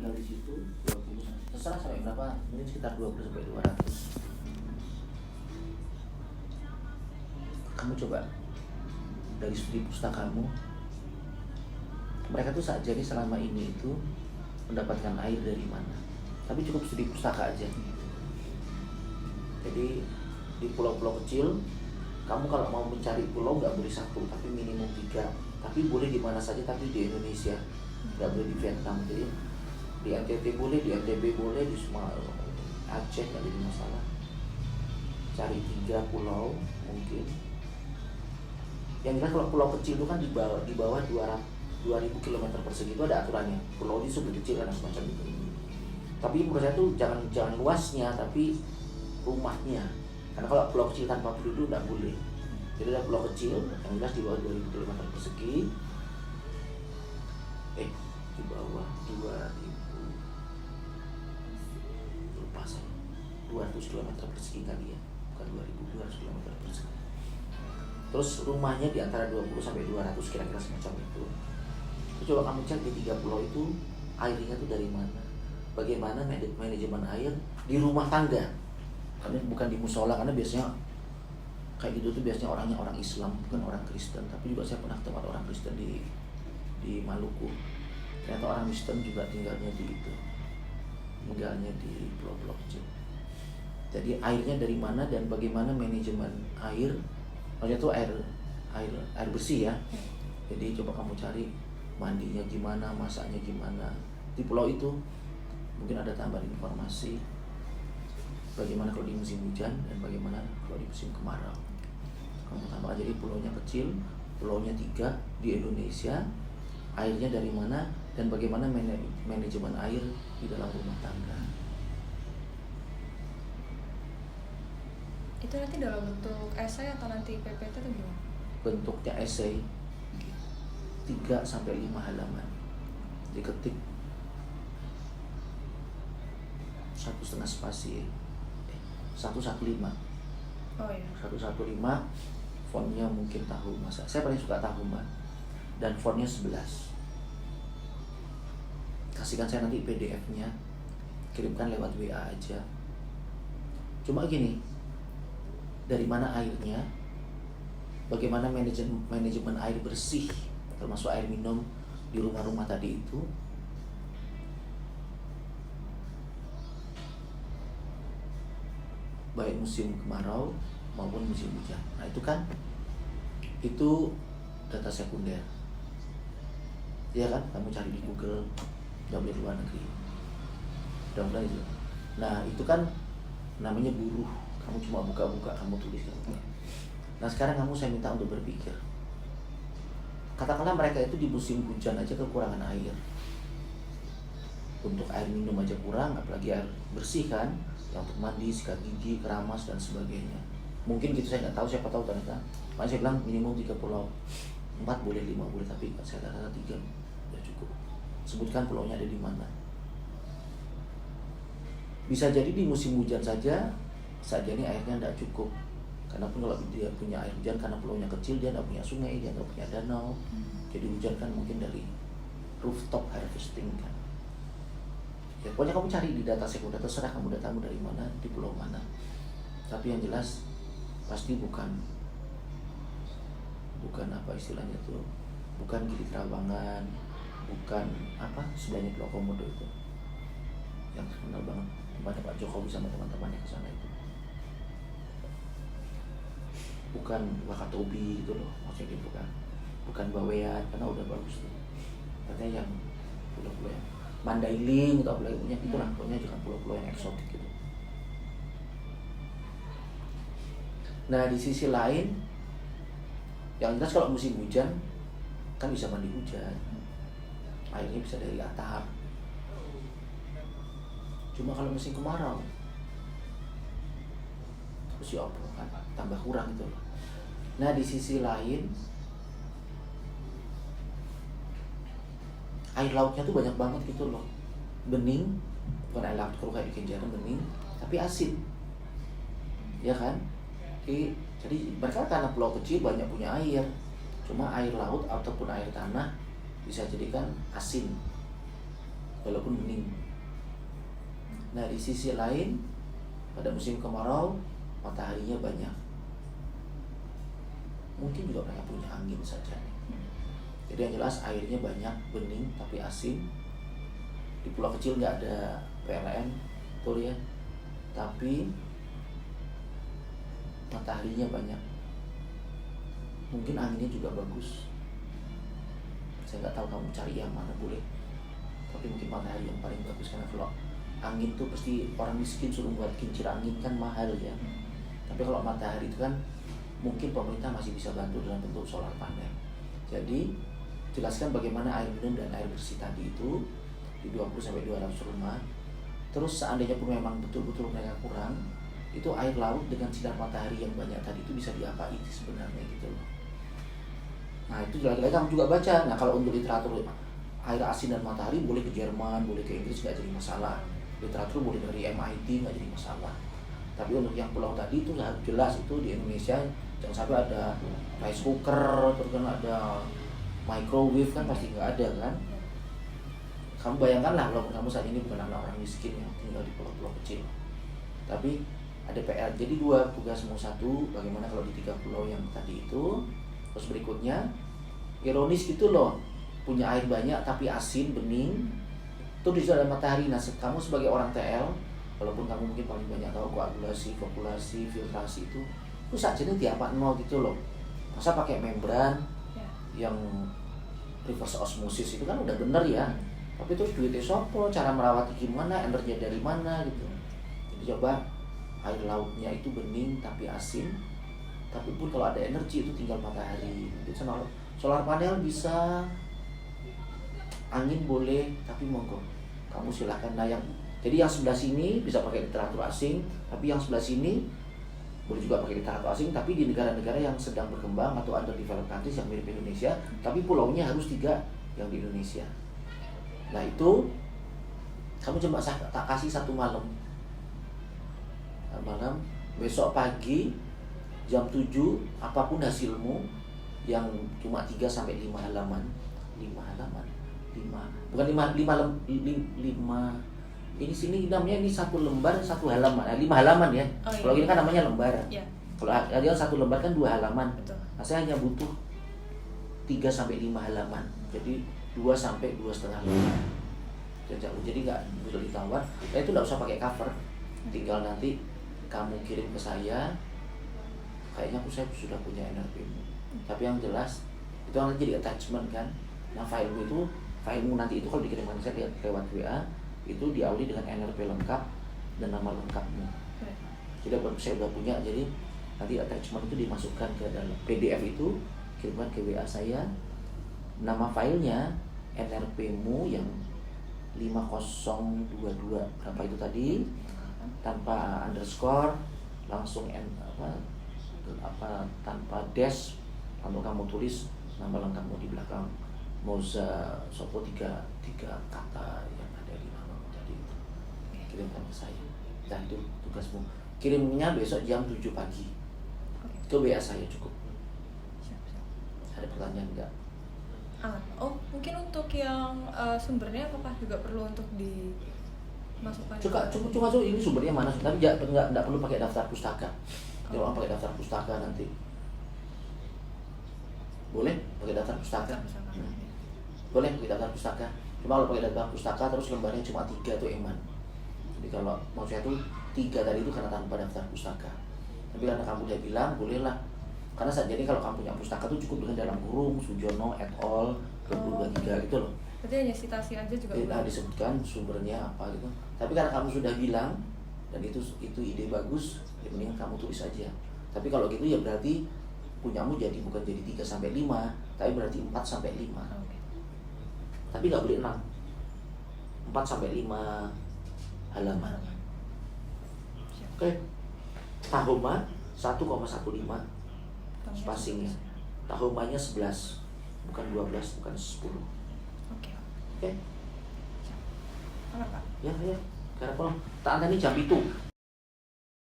tinggal di situ 20 terserah sampai berapa, mungkin sekitar 20 sampai 200. Kamu coba dari studi pustakamu, mereka tuh saja nih selama ini itu mendapatkan air dari mana, tapi cukup studi pustaka aja. Jadi di pulau-pulau kecil, kamu kalau mau mencari pulau nggak boleh satu, tapi minimum 3. Tapi boleh di mana saja, tapi di Indonesia, nggak boleh di Vietnam. Jadi di NTT boleh, di NTB boleh, di semua Aceh nggak jadi masalah. Cari 3 pulau mungkin. Yang jelas kalau pulau kecil itu kan di bawah 2000 km persegi itu ada aturannya. Pulau itu sudah kecil kan semacam itu. Tapi menurut saya tuh jangan luasnya, tapi rumahnya. Karena kalau pulau kecil tanpa penduduk nggak boleh. Jadi ada pulau kecil yang jelas di bawah 2000 km persegi. Di bawah 2000, lupa saya, 200 km persegi kali ya, bukan 2200 km persegi. Terus rumahnya di antara 20 sampai 200 kira-kira semacam itu. Coba kamu cek di 3 pulau itu airnya tuh dari mana, bagaimana manajemen air di rumah tangga. Karena bukan di musola, karena biasanya kayak gitu tuh biasanya orangnya orang Islam, bukan orang Kristen. Tapi juga saya pernah tempat orang Kristen di Maluku. Ternyata orang Kristen juga tinggalnya di itu, tinggalnya di pulau-pulau kecil. Jadi airnya dari mana dan bagaimana manajemen air, maksudnya tuh air bersih ya. Jadi coba kamu cari mandinya gimana, masaknya gimana. Di pulau itu mungkin ada tambahan informasi bagaimana kalau di musim hujan dan bagaimana kalau di musim kemarau. Kamu tambah aja. Jadi pulaunya kecil, pulaunya 3 di Indonesia, airnya dari mana dan bagaimana manajemen air di dalam rumah tangga. Itu nanti dalam bentuk esai atau nanti PPT atau gimana? Bentuknya esai 3 sampai 5 halaman. Diketik 1,5 spasi, 115. Oh iya. 115, fontnya mungkin tahu masa. Saya paling suka tahu Mbak. Dan fontnya 11. Kasihkan saya nanti PDF-nya, kirimkan lewat WA aja. Cuma gini, dari mana airnya, bagaimana manajemen air bersih, termasuk air minum di rumah-rumah tadi itu, baik musim kemarau maupun musim hujan. Nah itu kan, itu data sekunder, ya kan? Kamu cari di Google, nggak boleh luar negeri, mudah-mudahan itu. Nah itu kan namanya buruh, kamu cuma buka-buka, kamu tulis. Nah sekarang saya minta untuk berpikir, katakanlah mereka itu di musim hujan aja kekurangan air, untuk air minum aja kurang, apalagi air bersih kan, yang untuk mandi, sikat gigi, keramas dan sebagainya. Mungkin gitu, saya nggak tahu, siapa tahu ternyata. Makanya saya bilang minimum 3 pulau, 4 boleh, 5 boleh, tapi saya rasa 3 ya cukup. Sebutkan pulaunya ada di mana. Bisa jadi di musim hujan saja ini airnya tidak cukup. Karena pun kalau dia punya air hujan, karena pulaunya kecil, dia tidak punya sungai, dia tidak punya danau. Jadi hujan kan mungkin dari rooftop harvesting kan. Ya pokoknya kamu cari di data sekunder, terserah kamu datamu dari mana, di pulau mana. Tapi yang jelas pasti bukan apa istilahnya tuh, bukan Gili Trawangan, bukan apa sebelahnya Pulau Komodo itu, yang terkenal banget tempatnya Pak Jokowi sama teman-temannya ke sana itu. Bukan Wakatobi gitu loh, maksudnya gitu kan. Bukan Bawean, karena udah bagus tuh. Katanya yang pulau-pulau yang Mandailing atau pulau-pulau itu lah, pokoknya jangan pulau-pulau yang eksotik gitu. Nah di sisi lain, yang jelas kalau musim hujan kan bisa mandi hujan, airnya bisa dari atap. Cuma kalau musim kemarau, terus ya Allah kan tambah kurang itu loh. Nah di sisi lain, air lautnya tuh banyak banget gitu loh, bening, bukan air laut keruh kayak di Kenjeran, bening tapi asin, ya kan? Jadi mereka karena pulau kecil banyak punya air, cuma air laut ataupun air tanah bisa jadikan asin. walaupun bening. Nah di sisi lain pada musim kemarau mataharinya banyak, mungkin juga mereka punya angin saja. Jadi yang jelas airnya banyak, bening tapi asin. Di pulau kecil nggak ada PLN, betul ya, tapi mataharinya banyak, mungkin anginnya juga bagus. Saya nggak tahu kamu cari yang mana boleh, tapi mungkin matahari yang paling bagus, karena kalau angin tuh pasti orang miskin suruh buat kincir angin kan mahal ya. Tapi kalau matahari itu kan mungkin pemerintah masih bisa bantu dalam bentuk solar panel. Jadi jelaskan bagaimana air minum dan air bersih tadi itu di 20-200 rumah. Terus seandainya pun memang betul-betul mereka kurang, itu air laut dengan sinar matahari yang banyak tadi itu bisa diapain sih sebenarnya gitu loh. Nah itu lagi-lagi kamu juga baca. Nah kalau untuk literatur air asin dan matahari boleh ke Jerman, boleh ke Inggris, nggak jadi masalah. Literatur boleh dari MIT, nggak jadi masalah. Tapi untuk yang pulau tadi itu jelas itu di Indonesia jangan sampai ada rice cooker, terus kan ada microwave kan pasti nggak ada kan. Kamu bayangkanlah kalau kamu saat ini bukan anak orang miskin yang tinggal di pulau-pulau kecil, tapi ada PR. Jadi dua tugasmu, satu bagaimana kalau di 3 pulau yang tadi itu, terus berikutnya ironis gitu loh, punya air banyak tapi asin, bening, itu di situ ada matahari. Nah kamu sebagai orang TL, walaupun kamu mungkin paling banyak tahu koagulasi, populasi, filtrasi itu saja ini tiap nol gitu loh. Masa pakai membran yang reverse osmosis itu kan udah bener ya, tapi terus duitnya sopo, cara merawatnya gimana, energi dari mana gitu. Jadi coba air lautnya itu bening tapi asin, tapi pun kalau ada energi itu tinggal matahari. Jadi solar panel bisa, angin boleh, tapi monggo kamu silahkan. Nah jadi yang sebelah sini bisa pakai literatur asing, tapi yang sebelah sini boleh juga pakai literatur asing, tapi di negara-negara yang sedang berkembang atau underdeveloped countries yang mirip Indonesia, tapi pulaunya harus 3 yang di Indonesia. Nah itu kamu coba tak kasih 1 malam, besok pagi jam 7 apapun hasilmu yang cuma 3-5 halaman, 5 ini sini namanya ini 1 lembar 1 halaman, 5 halaman ya. Kalau ini kan namanya lembar. Kalau ada 1 lembar kan 2 halaman. Nah, saya hanya butuh 3-5 halaman. Jadi 2-2,5 halaman. Jadi nggak butuh ditawar. Nah itu nggak usah pakai cover. Tinggal nanti kamu kirim ke saya. Kayaknya saya sudah punya NRP-mu. Tapi yang jelas itu nanti jadi attachment kan. Nah filemu nanti itu kalau dikirimkan saya lewat WA itu diawali dengan NRP lengkap dan nama lengkapmu. Jadi saya sudah punya, jadi nanti attachment itu dimasukkan ke dalam PDF itu, kirimkan ke WA saya. Nama filenya NRP-mu yang 5022 berapa itu tadi, tanpa underscore, langsung tanpa dash, lalu kamu tulis nama lengkapmu di belakang. Moza Sopo 3 kata yang ada di nama tadi itu. Kirimkan ke saya. Dan itu tugasmu. Kirimnya besok jam 7 pagi. Ke WA saya cukup. Ada pertanyaan enggak? Oh, mungkin untuk yang sumbernya apakah juga perlu untuk dimasukkan? Cuma ini sumbernya mana? Tapi enggak perlu pakai daftar pustaka. Kalau pakai daftar pustaka nanti. Boleh pakai daftar pustaka? Boleh pakai daftar pustaka. Cuma kalau pakai daftar pustaka terus lembarnya cuma 3 tuh Eman. Jadi kalau mau saya tuh 3 tadi itu karena tanpa daftar pustaka. Tapi karena kamu udah bilang bolehlah. Karena jadi kalau kamu punya pustaka tuh cukup dengan dalam kurung Sujono et al. 2023 gitu loh. Berarti hanya citasi aja juga. Nah, disebutkan sumbernya apa gitu. Tapi karena kamu sudah bilang dan itu ide bagus, ya mendingan kamu tulis aja. Tapi kalau gitu ya berarti punyamu bukan jadi 3-5, tapi berarti 4-5. Tapi nggak boleh 6. 4-5 halaman. Oke. Tahoma 1,15 spacingnya. Tahomanya 11, bukan 12, bukan 10. Oke. Apa, Pak? Ya. Karena kalau tak ada nih jam itu.